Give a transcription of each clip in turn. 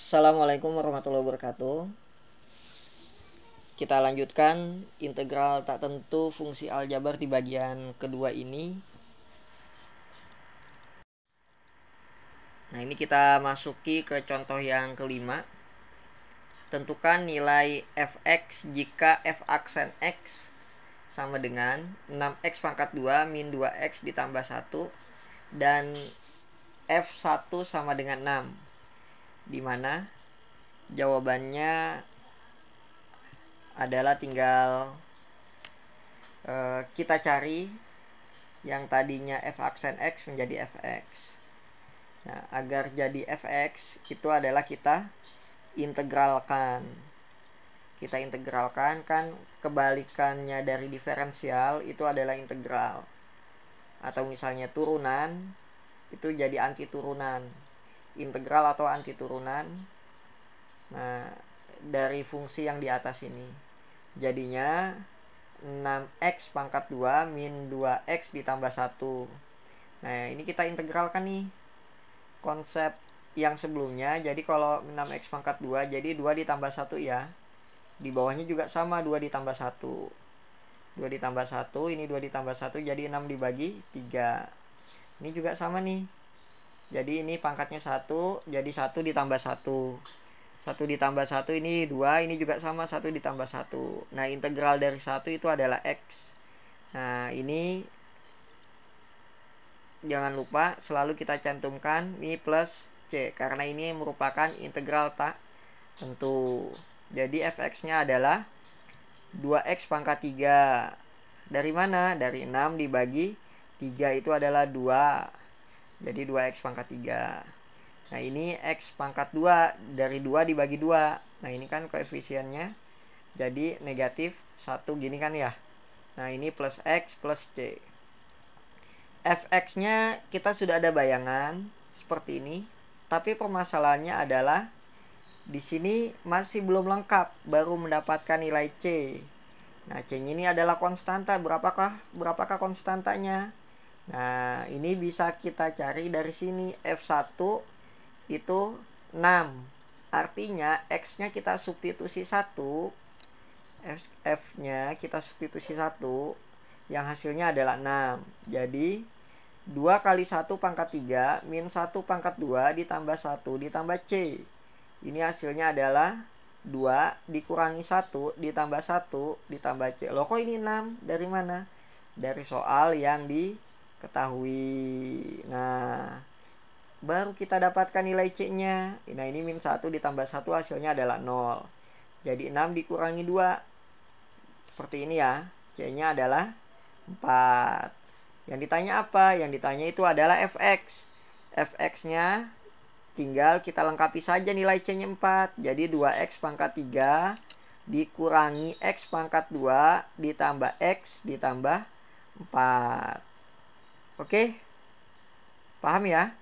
Assalamualaikum warahmatullahi wabarakatuh. Kita lanjutkan integral tak tentu fungsi aljabar di bagian kedua ini. Nah, ini kita masuki ke contoh yang kelima. Tentukan nilai fx jika f aksen x sama dengan 6x pangkat 2 min 2x ditambah 1 dan f1 sama dengan 6, dimana jawabannya adalah tinggal kita cari yang tadinya f aksen x menjadi fx. Nah, agar jadi fx itu adalah kita integralkan. Kita integralkan, kan kebalikannya dari diferensial itu adalah integral. Atau misalnya turunan itu jadi anti turunan. Integral atau anti turunan. Nah, dari fungsi yang di atas ini. Jadinya 6x pangkat 2 min 2x ditambah 1. Nah, ini kita integralkan nih konsep yang sebelumnya. Jadi kalau 6x pangkat 2 jadi 2 ditambah 1 ya. Di bawahnya juga sama, 2 ditambah 1. 2 ditambah 1, ini 2 ditambah 1 jadi 6 dibagi 3. Ini juga sama nih. Jadi ini pangkatnya 1, jadi 1 ditambah 1. 1 ditambah 1 ini 2, ini juga sama, 1 ditambah 1. Nah, integral dari 1 itu adalah x. Nah, ini jangan lupa selalu kita cantumkan ini plus c, karena ini merupakan integral tak tentu. Jadi fx-nya adalah 2x pangkat 3. Dari mana? Dari 6 dibagi 3 itu adalah 2. Jadi 2x pangkat 3. Nah, ini x pangkat 2 dari 2 dibagi 2. Nah, ini kan koefisiennya jadi negatif 1 gini kan ya. Nah, ini plus x plus c. fx-nya kita sudah ada bayangan seperti ini. Tapi permasalahannya adalah di sini masih belum lengkap, baru mendapatkan nilai c. Nah, c-nya ini adalah konstanta. Berapakah konstantanya? Nah, ini bisa kita cari dari sini. F1 itu 6. Artinya x-nya kita substitusi 1. F-nya kita substitusi 1. Yang hasilnya adalah 6. Jadi 2 kali 1 pangkat 3 min 1 pangkat 2 ditambah 1 ditambah c. Ini hasilnya adalah 2 dikurangi 1 ditambah 1 ditambah c. Loh, kok ini 6? Dari mana? Dari soal yang diketahui. Nah, baru kita dapatkan nilai c-nya. Nah, ini min 1 ditambah 1 hasilnya adalah 0. Jadi 6 dikurangi 2. Seperti ini ya. C-nya adalah 4. Yang ditanya apa? Yang ditanya itu adalah fx. Fx-nya tinggal kita lengkapi saja nilai c-nya 4. Jadi 2x pangkat 3 dikurangi x pangkat 2 ditambah x ditambah 4. Oke? Paham ya?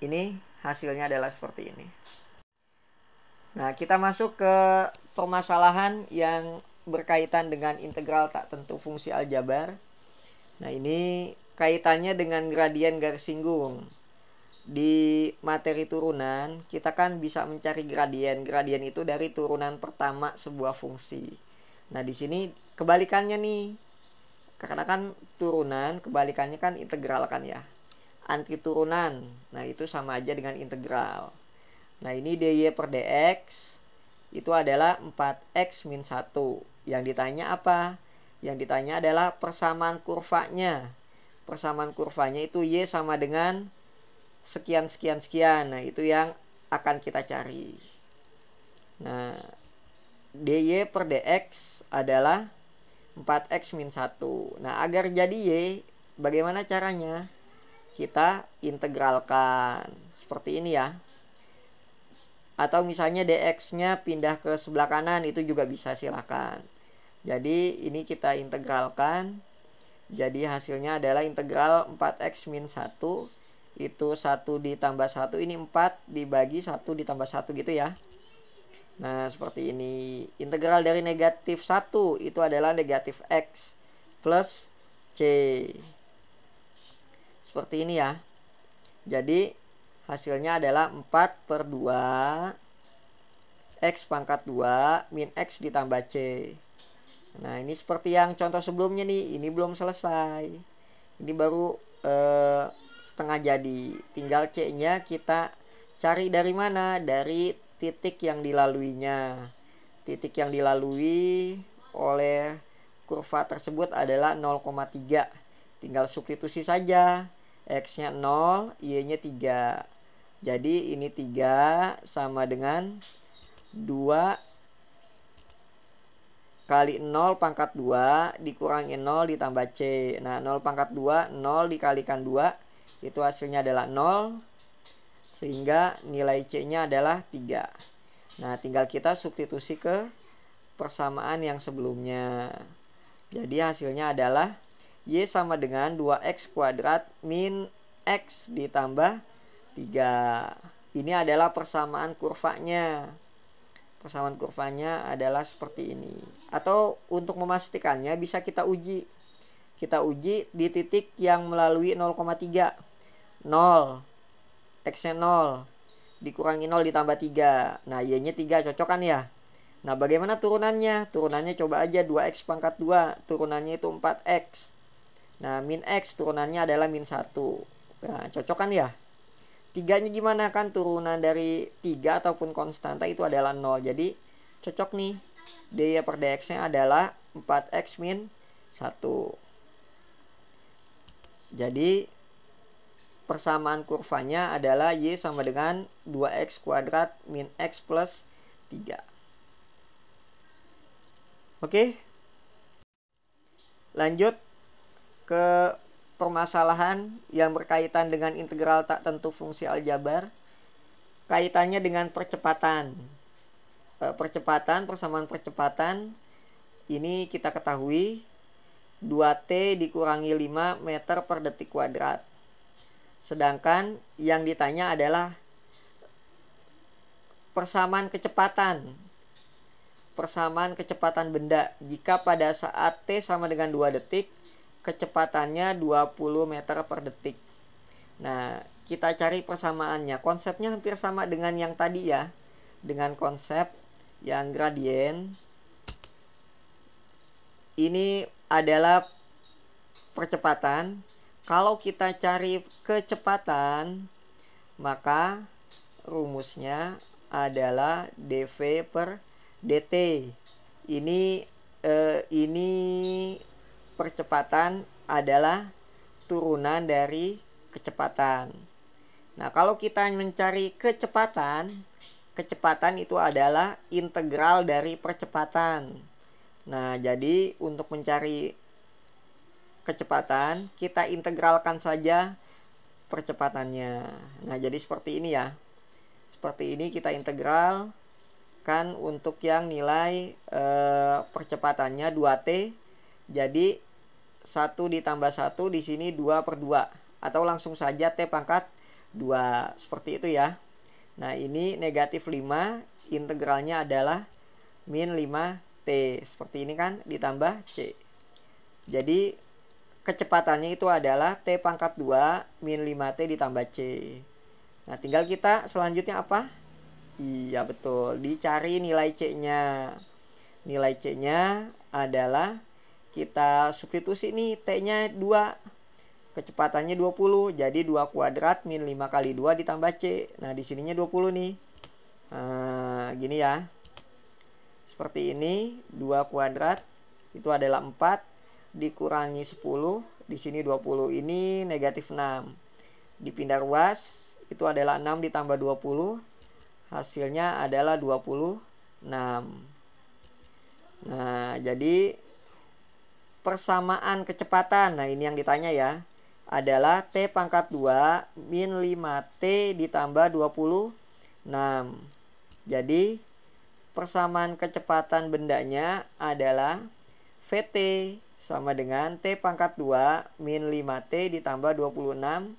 Ini hasilnya adalah seperti ini. Nah, kita masuk ke permasalahan yang berkaitan dengan integral tak tentu fungsi aljabar. Nah, ini kaitannya dengan gradien garis singgung. Di materi turunan, kita kan bisa mencari gradien. Gradien itu dari turunan pertama sebuah fungsi. Nah, di sini kebalikannya nih. Karena kan turunan, kebalikannya kan integral kan ya. Anti turunan. Nah, itu sama aja dengan integral. Nah, ini dy per dx itu adalah 4x min 1. Yang ditanya apa? Yang ditanya adalah persamaan kurvanya. Persamaan kurvanya itu y sama dengan sekian sekian sekian. Nah, itu yang akan kita cari. Nah, dy per dx adalah 4x min 1. Nah, agar jadi y, bagaimana caranya? Kita integralkan seperti ini ya. Atau misalnya dx-nya pindah ke sebelah kanan, itu juga bisa, silakan. Jadi ini kita integralkan. Jadi hasilnya adalah integral 4x min 1. Itu 1 ditambah 1, ini 4 dibagi 1 ditambah 1 gitu ya. Nah, seperti ini. Integral dari negatif 1 itu adalah negatif x plus c. Seperti ini ya. Jadi hasilnya adalah 4/2 X pangkat 2 min X ditambah C. Nah, ini seperti yang contoh sebelumnya nih, ini belum selesai. Ini baru setengah jadi. Tinggal C-nya kita cari dari mana? Dari titik yang dilaluinya. Titik yang dilalui oleh kurva tersebut adalah 0,3. Tinggal substitusi saja. X-nya 0, Y-nya 3. Jadi ini 3 sama dengan 2 kali 0 pangkat 2 dikurangi 0 ditambah C. Nah, 0 pangkat 2, 0 dikalikan 2, itu hasilnya adalah 0. Sehingga nilai C-nya adalah 3. Nah, tinggal kita substitusi ke persamaan yang sebelumnya. Jadi hasilnya adalah Y sama dengan 2X kuadrat min X ditambah 3. Ini adalah persamaan kurvanya. Persamaan kurvanya adalah seperti ini. Atau untuk memastikannya bisa kita uji. Kita uji di titik yang melalui 0,3. 0. X-nya 0. Dikurangi 0 ditambah 3. Nah, Y-nya 3. Cocok kan ya? Nah, bagaimana turunannya? Turunannya coba aja 2X pangkat 2. Turunannya itu 4X. Nah, min X turunannya adalah min 1. Nah, cocok kan ya? 3-nya gimana? Kan turunan dari 3 ataupun konstanta itu adalah 0. Jadi cocok nih. dy per dx-nya adalah 4x min 1. Jadi persamaan kurvanya adalah Y sama dengan 2x kuadrat min x plus 3. Oke. Lanjut ke permasalahan yang berkaitan dengan integral tak tentu fungsi aljabar. Kaitannya dengan percepatan. Persamaan percepatan ini kita ketahui 2T dikurangi 5 meter per detik kuadrat. Sedangkan yang ditanya adalah persamaan kecepatan. Persamaan kecepatan benda jika pada saat T sama dengan 2 detik kecepatannya 20 meter per detik. Nah, kita cari persamaannya. Konsepnya hampir sama dengan yang tadi ya. Dengan konsep yang gradien. Ini adalah percepatan. Kalau kita cari kecepatan, maka rumusnya adalah dv per dt. Ini percepatan adalah turunan dari kecepatan. Nah, kalau kita mencari kecepatan itu adalah integral dari percepatan. Nah, jadi untuk mencari kecepatan, kita integralkan saja percepatannya. Nah, jadi seperti ini ya. Seperti ini kita integralkan untuk yang nilai percepatannya 2T. Jadi 1 ditambah 1 di sini 2/2 atau langsung saja T pangkat 2 seperti itu ya. Nah, ini negatif 5, integralnya adalah min 5T seperti ini kan, ditambah C. Jadi kecepatannya itu adalah T pangkat 2 min 5T ditambah C. Nah, tinggal kita selanjutnya apa? Iya betul, dicari nilai C-nya. Nilai C-nya adalah kita substitusi nih, T-nya 2. Kecepatannya 20. Jadi 2 kuadrat min 5 kali 2 ditambah C. Nah, di sininya 20 nih. Nah, gini ya. Seperti ini, 2 kuadrat itu adalah 4 dikurangi 10, di sini 20. Ini negatif 6. Dipindah ruas, itu adalah 6 ditambah 20. Hasilnya adalah 26. Nah, jadi persamaan kecepatan, nah ini yang ditanya ya, adalah T pangkat 2 min 5T ditambah 26. Jadi persamaan kecepatan bendanya adalah VT sama dengan T pangkat 2 min 5T ditambah 26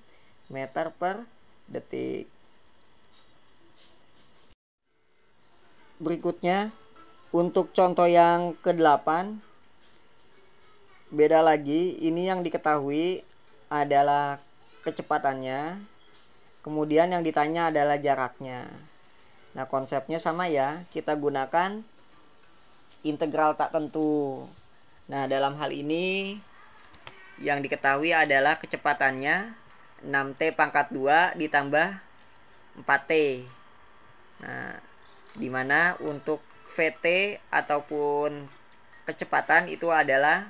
meter per detik. Berikutnya untuk contoh yang ke-8, beda lagi. Ini yang diketahui adalah kecepatannya. Kemudian yang ditanya adalah jaraknya. Nah, konsepnya sama ya, kita gunakan integral tak tentu. Nah, dalam hal ini yang diketahui adalah kecepatannya 6T pangkat 2 ditambah 4T. Nah, dimana untuk VT ataupun kecepatan itu adalah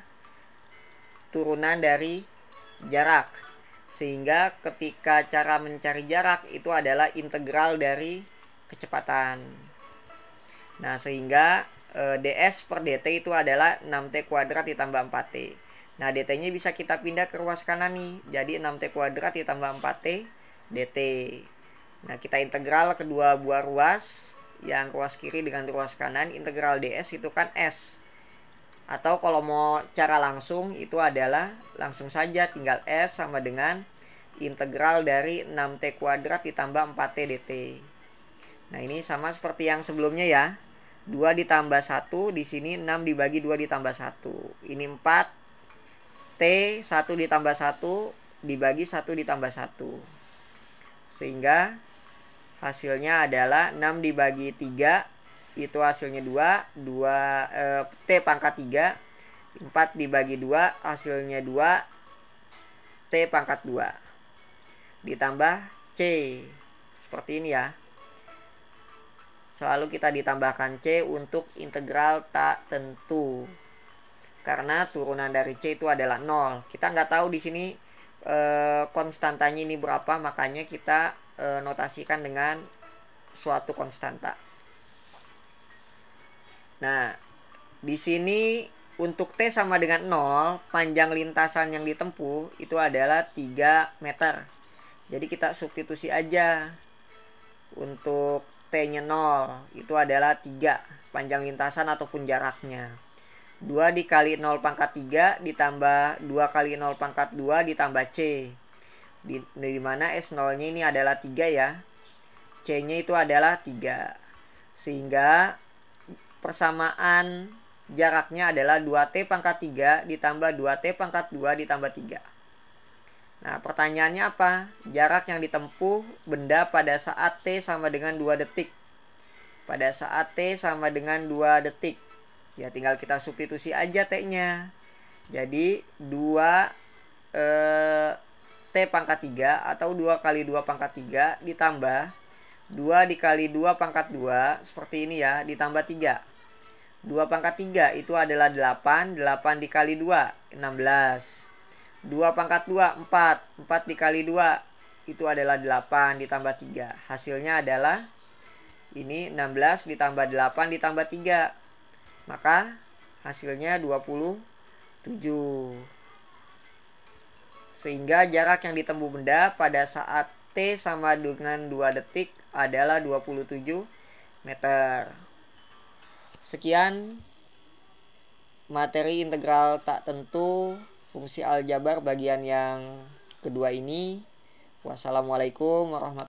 turunan dari jarak. Sehingga ketika cara mencari jarak itu adalah integral dari kecepatan. Nah, sehingga ds per dt itu adalah 6t kuadrat ditambah 4t. Nah, dt-nya bisa kita pindah ke ruas kanan nih. Jadi 6t kuadrat ditambah 4t dt. Nah, kita integral kedua buah ruas, yang ruas kiri dengan ruas kanan. Integral ds itu kan s. Atau kalau mau cara langsung itu adalah langsung saja tinggal S sama dengan integral dari 6T kuadrat ditambah 4T dt. Nah, ini sama seperti yang sebelumnya ya. 2 ditambah 1, di sini 6 dibagi 2 ditambah 1. Ini 4. T 1 ditambah 1 dibagi 1 ditambah 1. Sehingga hasilnya adalah 6 dibagi 3. Itu hasilnya 2 T pangkat 3. 4 dibagi 2 hasilnya 2 T pangkat 2 ditambah C. Seperti ini ya. Selalu kita ditambahkan C untuk integral tak tentu, karena turunan dari C itu adalah 0. Kita nggak tahu di sini konstantanya ini berapa, makanya kita notasikan dengan suatu konstanta. Nah, di sini untuk T sama dengan 0, panjang lintasan yang ditempuh itu adalah 3 meter. Jadi kita substitusi aja. Untuk T-nya 0, itu adalah 3 panjang lintasan ataupun jaraknya. 2 dikali 0 pangkat 3 ditambah 2 kali 0 pangkat 2 ditambah C. Di mana S0-nya ini adalah 3 ya. C-nya itu adalah 3. Sehingga persamaan jaraknya adalah 2T pangkat 3 ditambah 2T pangkat 2 ditambah 3. Nah, pertanyaannya apa? Jarak yang ditempuh benda pada saat T sama dengan 2 detik. Pada saat T sama dengan 2 detik. Ya, tinggal kita substitusi aja T-nya. Jadi 2 T pangkat 3 atau 2 kali 2 pangkat 3 ditambah 2 dikali 2 pangkat 2, seperti ini ya, ditambah 3. 2 pangkat 3 itu adalah 8. 8 dikali 2, 16. 2 pangkat 2, 4. 4 dikali 2, itu adalah 8 ditambah 3. Hasilnya adalah ini 16 ditambah 8 ditambah 3. Maka hasilnya 27. Sehingga jarak yang ditempuh benda pada saat T sama dengan 2 detik adalah 27 meter. Sekian materi integral tak tentu fungsi aljabar bagian yang kedua ini. Wassalamualaikum warahmatullahi wabarakatuh.